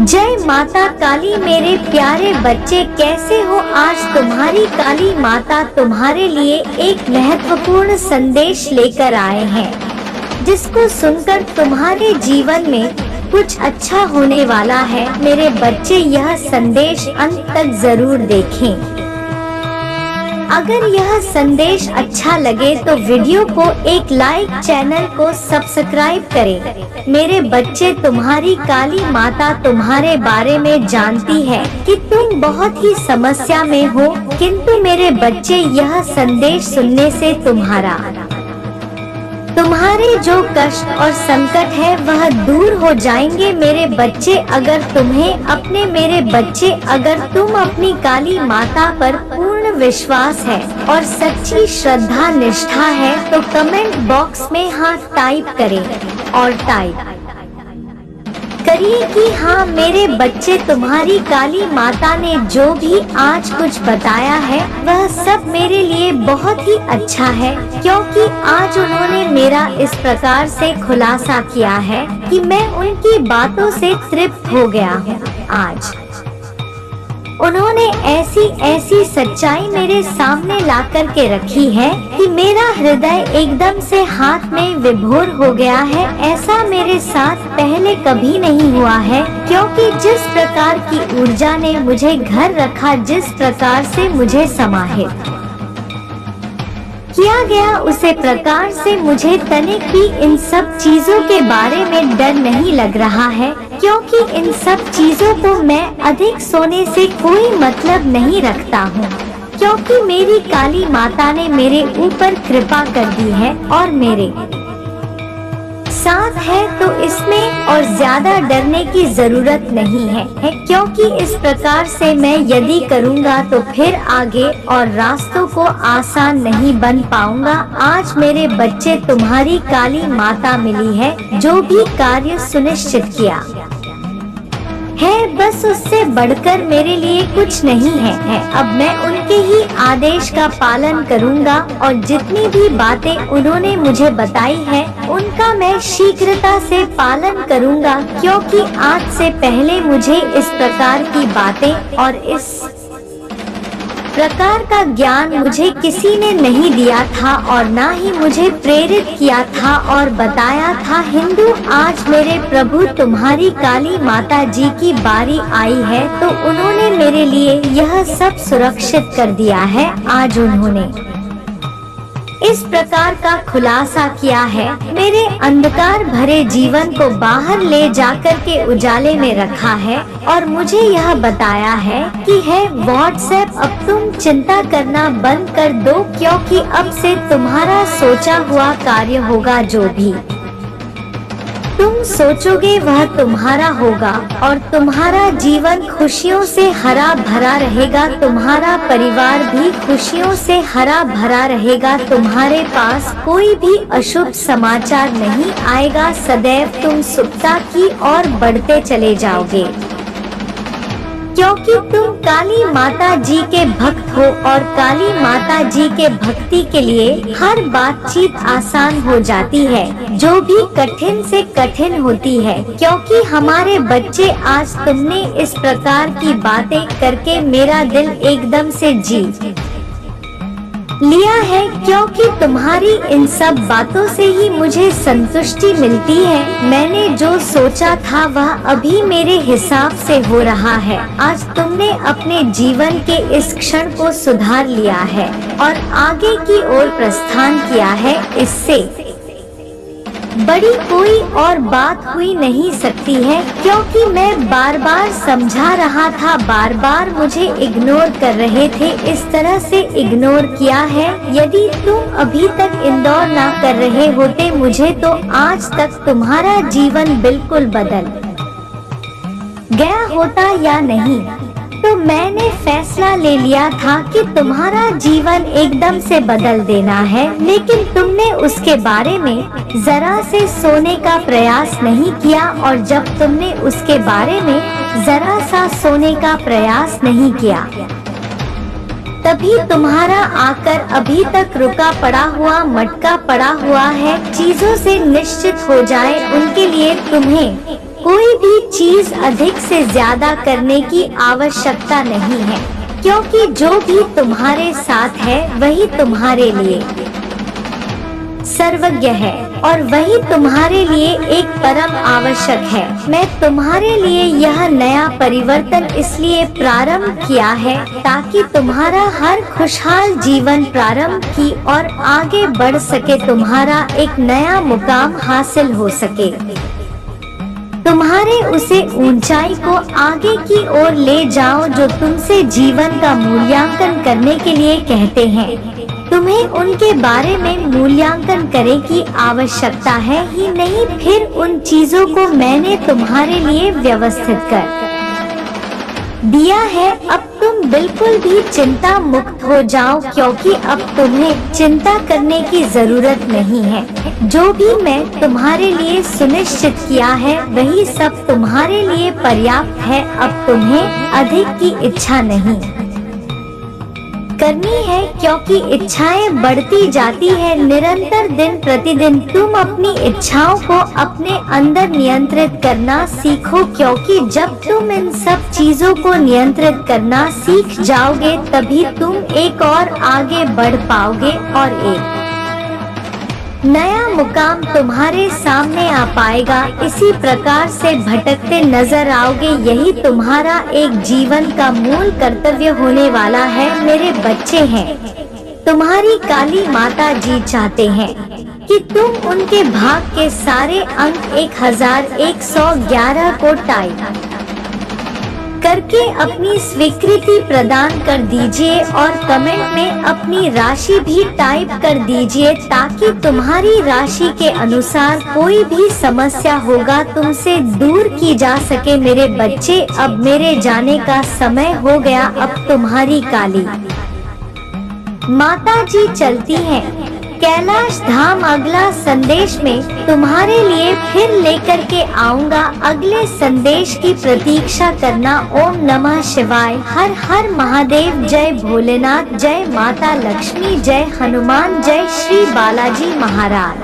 जय माता काली मेरे प्यारे बच्चे, कैसे हो? आज तुम्हारी काली माता तुम्हारे लिए एक महत्वपूर्ण संदेश लेकर आए हैं, जिसको सुनकर तुम्हारे जीवन में कुछ अच्छा होने वाला है। मेरे बच्चे, यह संदेश अंत तक जरूर देखें। अगर यह संदेश अच्छा लगे तो वीडियो को एक लाइक, चैनल को सब्सक्राइब करें। मेरे बच्चे, तुम्हारी काली माता तुम्हारे बारे में जानती है कि तुम बहुत ही समस्या में हो, किंतु मेरे बच्चे, यह संदेश सुनने से तुम्हारे जो कष्ट और संकट है वह दूर हो जाएंगे। मेरे बच्चे, अगर तुम अपनी काली माता पर पूर्ण विश्वास है और सच्ची श्रद्धा निष्ठा है तो कमेंट बॉक्स में हाँ टाइप करें और टाइप करिए कि हाँ मेरे बच्चे, तुम्हारी काली माता ने जो भी आज कुछ बताया है वह सब मेरे लिए बहुत ही अच्छा है, क्योंकि आज उन्होंने मेरा इस प्रकार से खुलासा किया है कि मैं उनकी बातों से तृप्त हो गया हूँ। आज उन्होंने ऐसी सच्चाई मेरे सामने ला कर के रखी है कि मेरा हृदय एकदम से हाथ में विभोर हो गया है। ऐसा मेरे साथ पहले कभी नहीं हुआ है, क्योंकि जिस प्रकार की ऊर्जा ने मुझे घर रखा, जिस प्रकार से मुझे समाहित किया गया, उसे प्रकार से मुझे तनिक भी इन सब चीजों के बारे में डर नहीं लग रहा है, क्योंकि इन सब चीजों को मैं अधिक सोने से कोई मतलब नहीं रखता हूँ, क्योंकि मेरी काली माता ने मेरे ऊपर कृपा कर दी है और मेरे साथ है, तो इसमें और ज्यादा डरने की जरूरत नहीं है, क्योंकि इस प्रकार से मैं यदि करूँगा तो फिर आगे और रास्तों को आसान नहीं बन पाऊंगा। आज मेरे बच्चे, तुम्हारी काली माता मिली है, जो भी कार्य सुनिश्चित किया है बस उससे बढ़कर मेरे लिए कुछ नहीं है। अब मैं उनके ही आदेश का पालन करूंगा और जितनी भी बातें उन्होंने मुझे बताई है उनका मैं शीघ्रता से पालन करूंगा, क्योंकि आज से पहले मुझे इस प्रकार की बातें और इस प्रकार का ज्ञान मुझे किसी ने नहीं दिया था और ना ही मुझे प्रेरित किया था और बताया था। हिंदू, आज मेरे प्रभु तुम्हारी काली माता जी की बारी आई है, तो उन्होंने मेरे लिए यह सब सुरक्षित कर दिया है। आज उन्होंने इस प्रकार का खुलासा किया है, मेरे अंधकार भरे जीवन को बाहर ले जाकर के उजाले में रखा है और मुझे यह बताया है कि है व्हाट्सएप, अब तुम चिंता करना बंद कर दो, क्योंकि अब से तुम्हारा सोचा हुआ कार्य होगा। जो भी तुम सोचोगे वह तुम्हारा होगा और तुम्हारा जीवन खुशियों से हरा भरा रहेगा, तुम्हारा परिवार भी खुशियों से हरा भरा रहेगा, तुम्हारे पास कोई भी अशुभ समाचार नहीं आएगा, सदैव तुम सुखता की ओर बढ़ते चले जाओगे, क्योंकि तुम काली माता जी के भक्त हो और काली माता जी के भक्ति के लिए हर बातचीत आसान हो जाती है, जो भी कठिन से कठिन होती है। क्योंकि हमारे बच्चे, आज तुमने इस प्रकार की बातें करके मेरा दिल एकदम से जीत लिया है, क्योंकि तुम्हारी इन सब बातों से ही मुझे संतुष्टि मिलती है। मैंने जो सोचा था वह अभी मेरे हिसाब से हो रहा है। आज तुमने अपने जीवन के इस क्षण को सुधार लिया है और आगे की ओर प्रस्थान किया है। इससे बड़ी कोई और बात हुई नहीं सकती है, क्योंकि मैं बार बार समझा रहा था, बार बार मुझे इग्नोर कर रहे थे, इस तरह से इग्नोर किया है। यदि तुम अभी तक इग्नोर ना कर रहे होते मुझे, तो आज तक तुम्हारा जीवन बिल्कुल बदल गया होता या नहीं। तो मैंने फैसला ले लिया था कि तुम्हारा जीवन एकदम से बदल देना है, लेकिन तुमने उसके बारे में जरा से सोने का प्रयास नहीं किया, और जब तुमने उसके बारे में जरा सा सोने का प्रयास नहीं किया, तभी तुम्हारा आकर अभी तक रुका पड़ा हुआ, मटका पड़ा हुआ है। चीजों से निश्चित हो जाए, उनके लिए तुम्हें कोई भी चीज अधिक से ज्यादा करने की आवश्यकता नहीं है, क्योंकि जो भी तुम्हारे साथ है वही तुम्हारे लिए सर्वज्ञ है और वही तुम्हारे लिए एक परम आवश्यक है। मैं तुम्हारे लिए यह नया परिवर्तन इसलिए प्रारंभ किया है ताकि तुम्हारा हर खुशहाल जीवन प्रारंभ की और आगे बढ़ सके, तुम्हारा एक नया मुकाम हासिल हो सके, तुम्हारे उसे ऊंचाई को आगे की ओर ले जाओ जो तुमसे जीवन का मूल्यांकन करने के लिए कहते हैं। तुम्हें उनके बारे में मूल्यांकन करने की आवश्यकता है ही नहीं, फिर उन चीजों को मैंने तुम्हारे लिए व्यवस्थित कर दिया है। अब तुम बिल्कुल भी चिंता मुक्त हो जाओ, क्योंकि अब तुम्हें चिंता करने की जरूरत नहीं है। जो भी मैं तुम्हारे लिए सुनिश्चित किया है वही सब तुम्हारे लिए पर्याप्त है। अब तुम्हें अधिक की इच्छा नहीं करनी है, क्योंकि इच्छाएं बढ़ती जाती है निरंतर। दिन प्रतिदिन तुम अपनी इच्छाओं को अपने अंदर नियंत्रित करना सीखो, क्योंकि जब तुम इन सब चीजों को नियंत्रित करना सीख जाओगे तभी तुम एक और आगे बढ़ पाओगे और एक नया मुकाम तुम्हारे सामने आ पाएगा। इसी प्रकार से भटकते नजर आओगे, यही तुम्हारा एक जीवन का मूल कर्तव्य होने वाला है। मेरे बच्चे हैं, तुम्हारी काली माता जी चाहते हैं कि तुम उनके भाग के सारे अंक 1111 को टाइप करके अपनी स्वीकृति प्रदान कर दीजिए और कमेंट में अपनी राशि भी टाइप कर दीजिए, ताकि तुम्हारी राशि के अनुसार कोई भी समस्या होगा तुमसे दूर की जा सके। मेरे बच्चे, अब मेरे जाने का समय हो गया। अब तुम्हारी काली माता जी चलती हैं कैलाश धाम। अगला संदेश में तुम्हारे लिए फिर लेकर के आऊंगा। अगले संदेश की प्रतीक्षा करना। ओम नमः शिवाय। हर हर महादेव। जय भोलेनाथ। जय माता लक्ष्मी। जय हनुमान। जय श्री बालाजी महाराज।